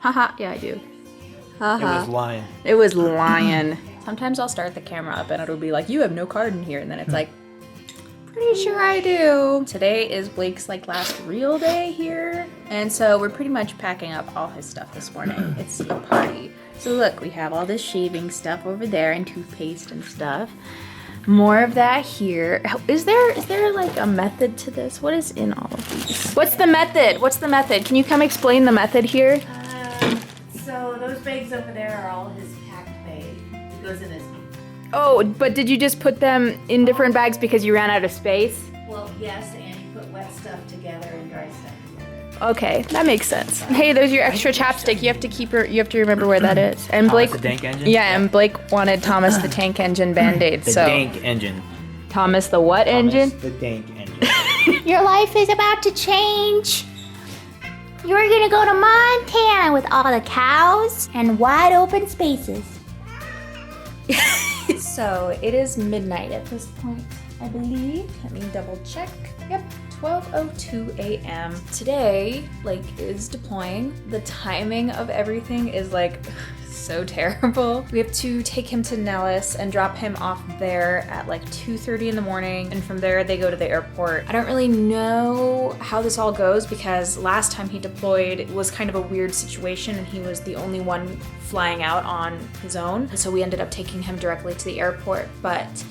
Haha, yeah, I do. It was lion. It was lion. Sometimes I'll start the camera up and it'll be like, you have no card in here. And then it's like, pretty sure I do. Today is Blake's like last real day here. And so we're pretty much packing up all his stuff this morning. It's a party. So look, we have all this shaving stuff over there and toothpaste and stuff. More of that here. Is there like a method to this? What is in all of these? What's the method? What's the method? Can you come explain the method here? So those bags over there are all his packed bag. It goes in his. Oh, but did you just put them in different bags because you ran out of space? Well, yes, and you put wet stuff together and dry stuff together. Okay, that makes sense. Hey, there's your extra chapstick. You have to keep you have to remember where that is. And Blake, Thomas the Tank Engine? Yeah, and Blake wanted Thomas the Tank Engine Band-Aid. The so Dank Engine. Thomas the what engine? Thomas the Dank Engine. Your life is about to change. You're gonna go to Montana with all the cows and wide open spaces. So it is midnight at this point, I believe. Let me double check. Yep, 12:02 a.m. Today, Blake is deploying. The timing of everything is like so terrible. We have to take him to Nellis and drop him off there at like 2:30 in the morning. And from there, they go to the airport. I don't really know how this all goes because last time he deployed, it was kind of a weird situation and he was the only one flying out on his own. And so we ended up taking him directly to the airport. But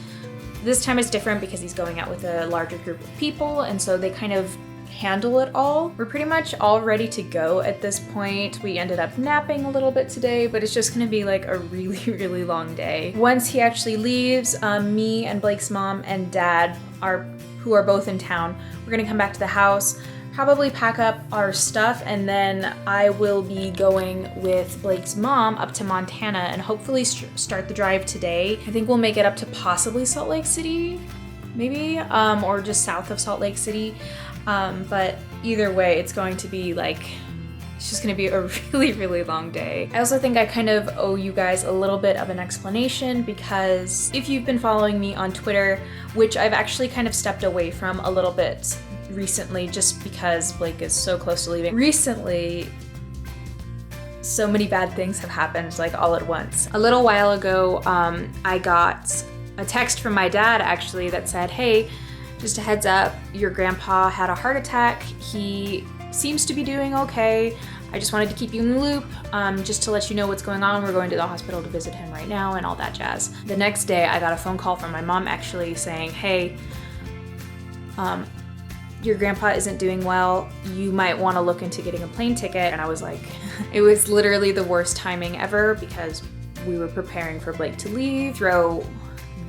this time it's different because he's going out with a larger group of people. And so they kind of handle it all. We're pretty much all ready to go at this point. We ended up napping a little bit today, but it's just gonna be like a really, really long day. Once he actually leaves, me and Blake's mom and dad who are both in town, we're gonna come back to the house, probably pack up our stuff, and then I will be going with Blake's mom up to Montana and hopefully start the drive today. I think we'll make it up to possibly Salt Lake City, maybe, or just south of Salt Lake City. But either way, it's going to be like, it's just gonna be a really, really long day. I also think I kind of owe you guys a little bit of an explanation because if you've been following me on Twitter, which I've actually kind of stepped away from a little bit recently just because Blake is so close to leaving. Recently, so many bad things have happened like all at once. A little while ago, I got a text from my dad actually that said, hey, just a heads up, your grandpa had a heart attack. He seems to be doing okay. I just wanted to keep you in the loop, just to let you know what's going on. We're going to the hospital to visit him right now and all that jazz. The next day, I got a phone call from my mom actually saying, hey, your grandpa isn't doing well. You might want to look into getting a plane ticket. And I was like, it was literally the worst timing ever because we were preparing for Blake to leave. Throw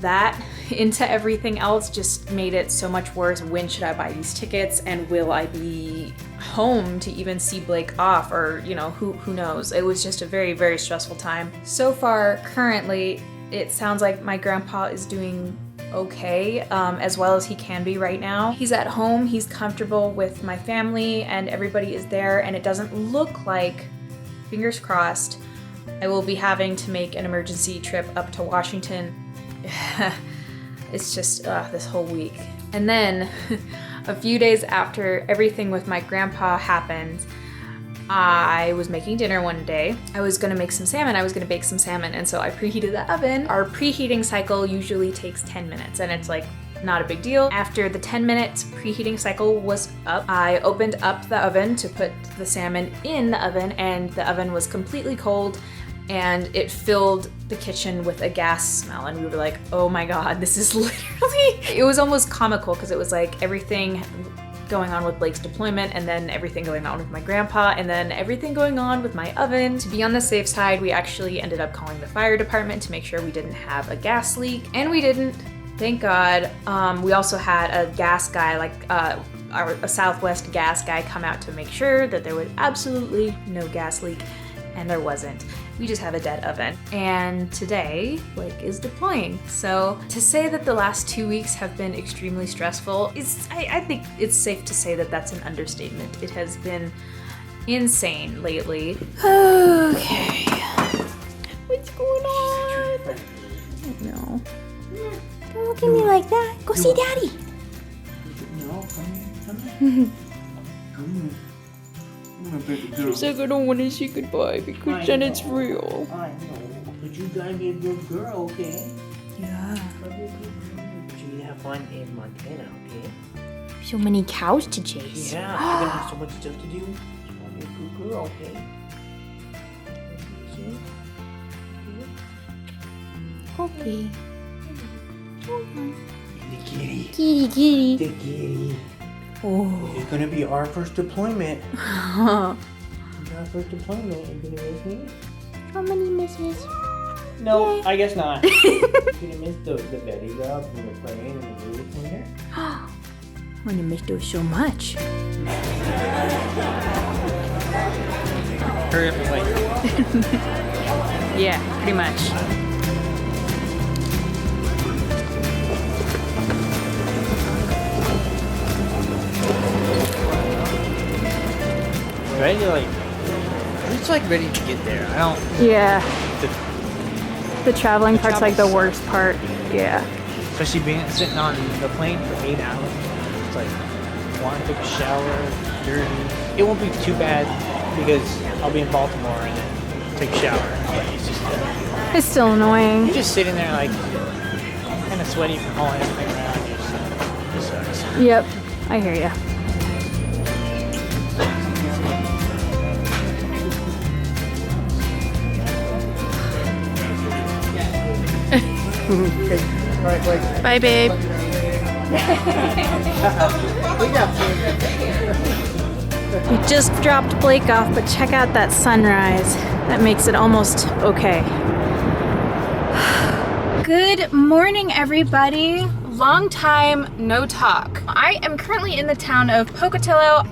that into everything else just made it so much worse. When should I buy these tickets and will I be home to even see Blake off, or you know, who knows. It was just a very, very stressful time. So far, currently, it sounds like my grandpa is doing okay, as well as he can be right now. He's at home, he's comfortable with my family and everybody is there, and it doesn't look like, fingers crossed, I will be having to make an emergency trip up to Washington. It's just this whole week. And then a few days after everything with my grandpa happened, I was making dinner one day. I was gonna make some salmon. I was gonna bake some salmon, and so I preheated the oven. Our preheating cycle usually takes 10 minutes, and it's like not a big deal. After the 10 minutes preheating cycle was up, I opened up the oven to put the salmon in the oven, and the oven was completely cold, and it filled the kitchen with a gas smell, and we were like, oh my god, this is literally, it was almost comical because it was like everything going on with Blake's deployment, and then everything going on with my grandpa, and then everything going on with my oven. To be on the safe side, we actually ended up calling the fire department to make sure we didn't have a gas leak, and we didn't, thank God. We also had a gas guy, like a Southwest gas guy, come out to make sure that there was absolutely no gas leak, and there wasn't. We just have a dead oven. And today, Blake is deploying. So to say that the last 2 weeks have been extremely stressful is, I think it's safe to say that that's an understatement. It has been insane lately. Okay. What's going on? I don't know. Don't look at me like that. Go see Daddy. No, come here. She's like, I don't want to say goodbye because then it's real. I know. But you gotta be a good girl, okay? Yeah. But you have fun in Montana, okay? So many cows to chase. Yeah, you're gonna have so much stuff to do. You wanna be a good girl, okay? Okay. The kitty. Kitty. The kitty. Oh. It's gonna be our first deployment. Our first deployment. You gonna miss me? How many misses? No, I guess not. You gonna miss the belly rub and the playing and the little cleaner? I'm gonna miss those so much. Hurry up and wait. Yeah, pretty much. Ready to it's like ready to get there. I don't. Yeah. The traveling part's like the worst part. Yeah. Especially being sitting on the plane for 8 hours. It's like want to take a shower, dirty. It won't be too bad because I'll be in Baltimore and then take a shower. But it's just It's still annoying. you're just sitting there like kind of sweaty from hauling everything around you. So it sucks. Yep, I hear ya. Bye, babe. We just dropped Blake off, but check out that sunrise. That makes it almost okay. Good morning, everybody. Long time no talk. I am currently in the town of Pocatello.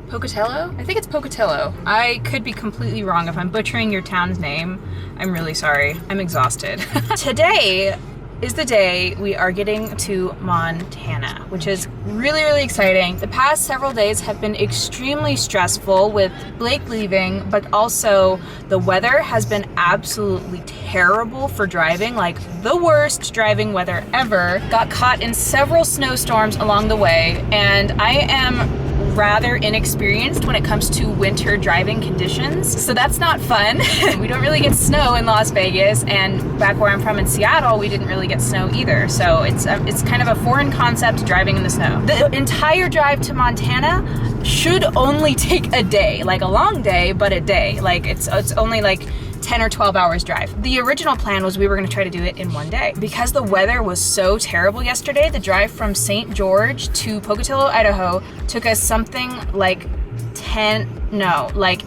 Pocatello? I think it's Pocatello. I could be completely wrong. If I'm butchering your town's name, I'm really sorry. I'm exhausted. Today is the day we are getting to Montana, which is really, really exciting. The past several days have been extremely stressful with Blake leaving, but also the weather has been absolutely terrible for driving, like the worst driving weather ever. Got caught in several snowstorms along the way, and I am rather inexperienced when it comes to winter driving conditions, so that's not fun. We don't really get snow in Las Vegas, and back where I'm from in Seattle, we didn't really get snow either, so it's kind of a foreign concept driving in the snow. The entire drive to Montana should only take a day, like a long day, but a day. Like it's only like 10 or 12 hours drive. The original plan was we were gonna try to do it in one day. Because the weather was so terrible yesterday, the drive from St. George to Pocatello, Idaho took us something like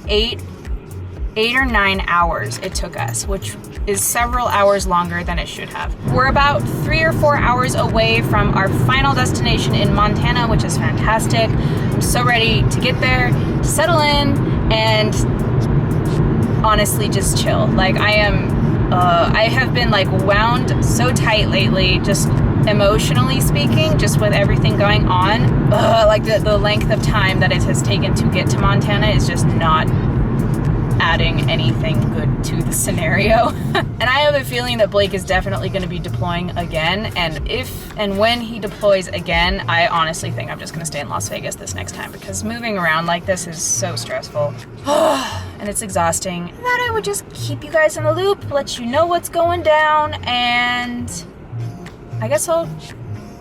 8 or 9 hours it took us, which is several hours longer than it should have. We're about 3 or 4 hours away from our final destination in Montana, which is fantastic. I'm so ready to get there, to settle in, and honestly just chill. Like I have been like wound so tight lately, just emotionally speaking, just with everything going on. Like the length of time that it has taken to get to Montana is just not adding anything good to the scenario. And I have a feeling that Blake is definitely going to be deploying again, and if and when he deploys again, I honestly think I'm just going to stay in Las Vegas this next time, because moving around like this is so stressful. And it's exhausting. And that I would just keep you guys in the loop, let you know what's going down, and I guess I'll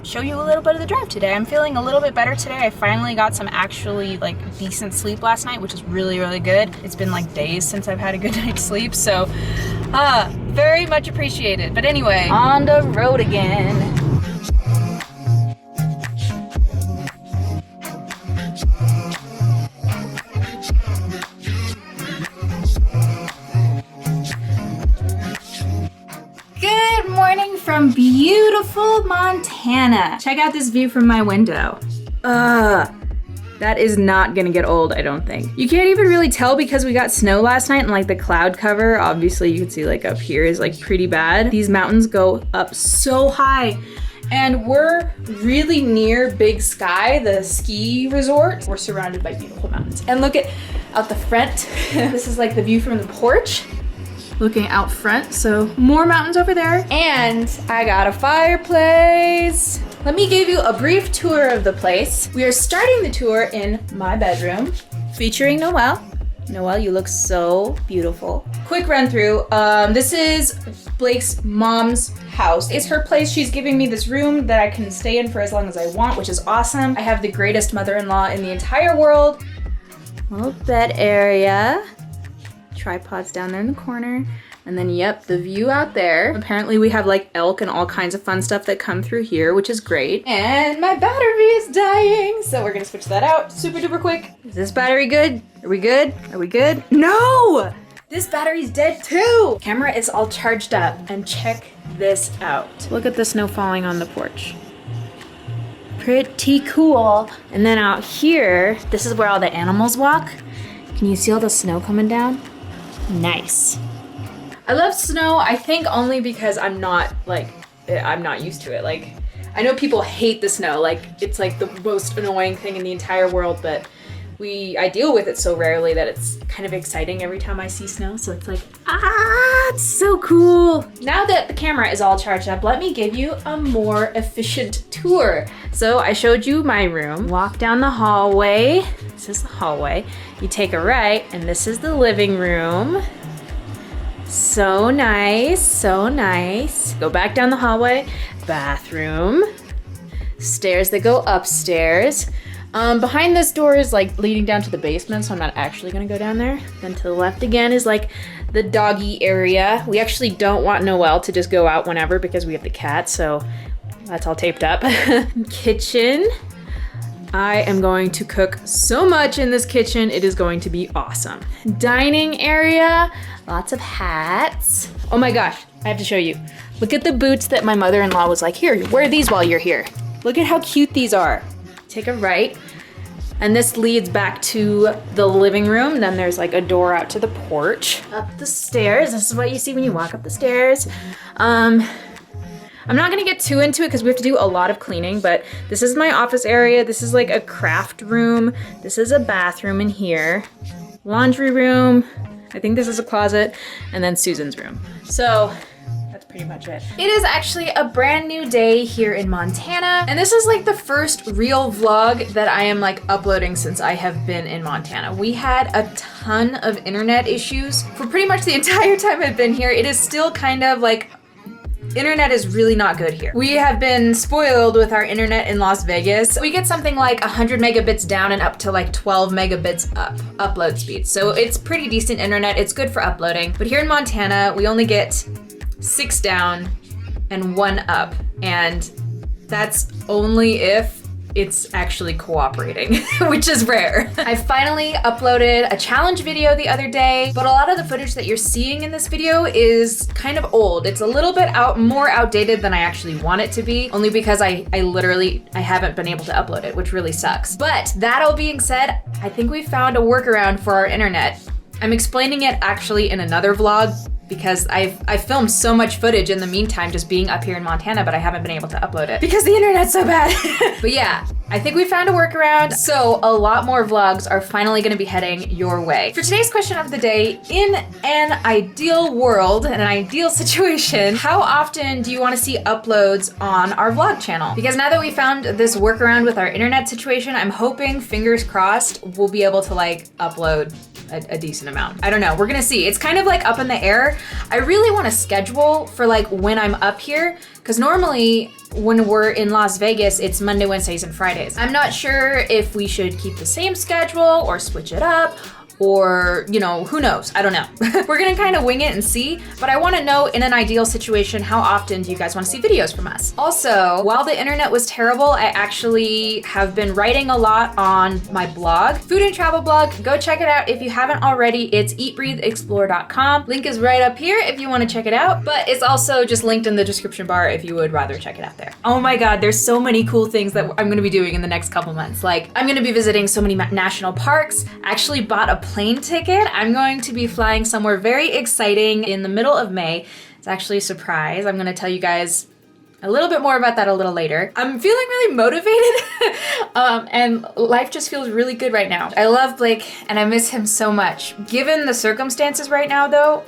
show you a little bit of the drive today. I'm feeling a little bit better today. I finally got some actually like decent sleep last night, which is really, really good. It's been like days since I've had a good night's sleep, so very much appreciated. But anyway, on the road again. Good morning from beautiful Montana. Check out this view from my window. That is not gonna get old, I don't think. You can't even really tell because we got snow last night, and like the cloud cover, obviously you can see like up here is like pretty bad. These mountains go up so high, and we're really near Big Sky, the ski resort. We're surrounded by beautiful mountains. And look at out the front. This is like the view from the porch, looking out front, so more mountains over there. And I got a fireplace. Let me give you a brief tour of the place. We are starting the tour in my bedroom. featuring Noelle. Noelle, you look so beautiful. Quick run through. This is Blake's mom's house. It's her place. She's giving me this room that I can stay in for as long as I want, which is awesome. I have the greatest mother-in-law in the entire world. Little bed area. Tripods down there in the corner. And then, yep, the view out there. Apparently we have like elk and all kinds of fun stuff that come through here, which is great. And my battery is dying, so we're gonna switch that out super duper quick. Is this battery good? Are we good? Are we good? No! This battery's dead too! Camera is all charged up, and check this out. Look at the snow falling on the porch. Pretty cool. And then out here, this is where all the animals walk. Can you see all the snow coming down? Nice. I love snow, I think only because I'm not used to it. Like, I know people hate the snow, like it's like the most annoying thing in the entire world, but I deal with it so rarely that it's kind of exciting every time I see snow. So it's like, it's so cool. Now that the camera is all charged up, let me give you a more efficient tour. So I showed you my room. Walk down the hallway. This is the hallway. You take a right, and this is the living room. So nice, so nice. Go back down the hallway, bathroom, stairs that go upstairs. Behind this door is like leading down to the basement, so I'm not actually gonna go down there. Then to the left again is like the doggy area. We actually don't want Noelle to just go out whenever because we have the cat, so that's all taped up. Kitchen. I am going to cook so much in this kitchen. It is going to be awesome. Dining area, lots of hats. Oh my gosh, I have to show you. Look at the boots that my mother-in-law was like, here, wear these while you're here. Look at how cute these are. Take a right, and this leads back to the living room. Then there's like a door out to the porch. Up the stairs, this is what you see when you walk up the stairs. I'm not gonna get too into it because we have to do a lot of cleaning, but this is my office area. This is like a craft room. This is a bathroom in here. Laundry room. I think this is a closet. And then Susan's room. So that's pretty much it. It is actually a brand new day here in Montana. And this is like the first real vlog that I am like uploading since I have been in Montana. We had a ton of internet issues for pretty much the entire time I've been here. It is still kind of like, internet is really not good here. We have been spoiled with our internet in Las Vegas. We get something like 100 megabits down and up to like 12 megabits up upload speed. So it's pretty decent internet. It's good for uploading. But here in Montana, we only get 6 down and 1 up. And that's only if it's actually cooperating, which is rare. I finally uploaded a challenge video the other day, but a lot of the footage that you're seeing in this video is kind of old. It's a little bit more outdated than I actually want it to be, only because I haven't been able to upload it, which really sucks. But that all being said, I think we found a workaround for our internet. I'm explaining it actually in another vlog, because I've filmed so much footage in the meantime just being up here in Montana, but I haven't been able to upload it because the internet's so bad. But yeah, I think we found a workaround. So a lot more vlogs are finally gonna be heading your way. For today's question of the day, in an ideal world, in an ideal situation, how often do you wanna see uploads on our vlog channel? Because now that we found this workaround with our internet situation, I'm hoping, fingers crossed, we'll be able to like upload a decent amount. I don't know, we're gonna see. It's kind of like up in the air. I really want to schedule for like when I'm up here, because normally when we're in Las Vegas, it's Monday, Wednesdays, and Fridays. I'm not sure if we should keep the same schedule or switch it up, or, you know, who knows? I don't know. We're gonna kind of wing it and see, but I wanna know in an ideal situation, how often do you guys wanna see videos from us? Also, while the internet was terrible, I actually have been writing a lot on my blog, food and travel blog. Go check it out if you haven't already. It's eatbreatheexplore.com. Link is right up here if you wanna check it out, but it's also just linked in the description bar if you would rather check it out there. Oh my God, there's so many cool things that I'm gonna be doing in the next couple months. Like, I'm gonna be visiting so many national parks. I actually bought a plane ticket. I'm going to be flying somewhere very exciting in the middle of May. It's actually a surprise. I'm gonna tell you guys a little bit more about that a little later. I'm feeling really motivated and life just feels really good right now. I love Blake and I miss him so much. Given the circumstances right now though,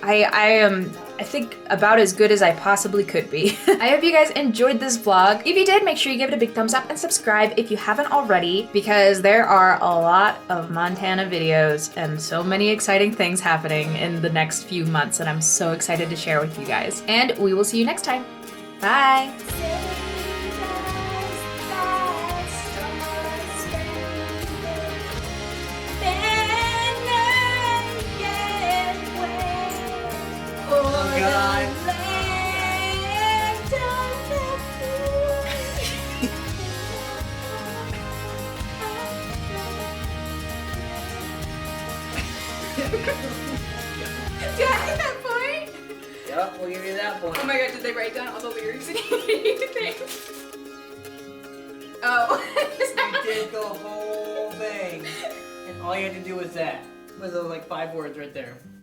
I am I think about as good as I possibly could be. I hope you guys enjoyed this vlog. If you did, make sure you give it a big thumbs up and subscribe if you haven't already, because there are a lot of Montana videos and so many exciting things happening in the next few months that I'm so excited to share with you guys. And we will see you next time. Bye. Oh God. Did I get that point? Yep, we'll give you that point. Oh my god, did they write down all the lyrics and anything? Oh. You did the whole thing. And all you had to do was that. Was like 5 words right there.